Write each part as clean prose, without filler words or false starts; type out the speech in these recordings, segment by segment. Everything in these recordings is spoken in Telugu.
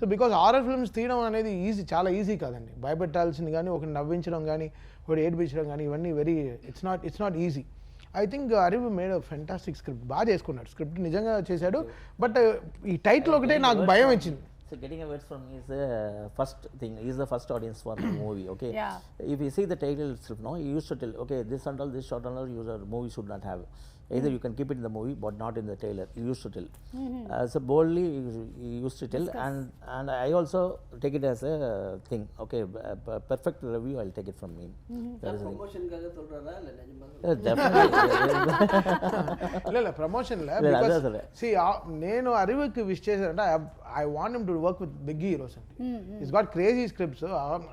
సో బికాస్ హారర్ ఫిల్మ్స్ తీయడం అనేది ఈజీ, చాలా ఈజీ కాదండి. భయపెట్టాల్సింది కానీ, ఒకటి నవ్వించడం కానీ, ఒకటి ఏడిపించడం కానీ, ఇవన్నీ very it's not easy. I think అరివ్ మేడ్ అ ఫెంటాస్టిక్ స్క్రిప్ట్, బాగా చేసుకున్నాడు, స్క్రిప్ట్ నిజంగా చేశాడు. బట్ ఈ టైటిల్ ఒకటే నాకు భయం ఇచ్చింది. So getting a words from me is the first thing. He is the first audience for the movie. Okay. Yeah. If you see the title itself, no, you used to tell, okay, this and all, this short and all, your movie should not have. Either you can keep it in the movie, but not in the trailer. You used to tell. So boldly, you used to tell, and I also take it as a thing. Okay, perfect review. I'll take it from me. That is promotion kaga solrara illa nijama definitely. ಇಲ್ಲ ಪ್ರಮೋಷನ್ ಸಿ నేను అరివికి విష్ చేశానంటే I want him to work with big heroes అండి. It's got crazy scripts.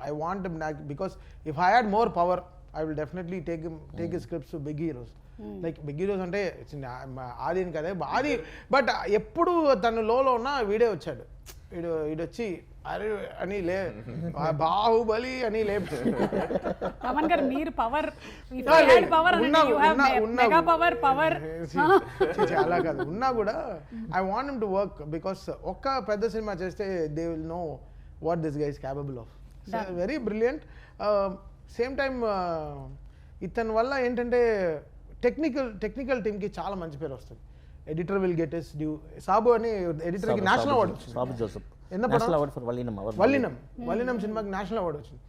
I want him because if I had more power I will definitely take his scripts to big heroes. Like big heroes అంటే ఆదిని కదే ఆది, బట్ ఎప్పుడు తను లోలో ఉన్న వీడే వచ్చాడు, వీడు వచ్చి అరే అని లే బాహుబలి అని లే పవన్ గారు మీరు పవర్ పవర్ చాలా కాదు ఉన్నా కూడా I want him to work because ఒక్క పెద్ద సినిమా చేస్తే they will know what this guy is capable of. Very brilliant. Same time ఇతని వల్ల ఏంటంటే టెక్నికల్ టీమ్కి చాలా మంచి పేరు వస్తుంది. Editor will get his due. Sabu అని ఎడిటర్కి నేషనల్ అవార్డు వచ్చింది. Sabu Joseph. ఎంత National award for Vallinam. Vallinam సినిమాకి నేషనల్ అవార్డు వచ్చింది.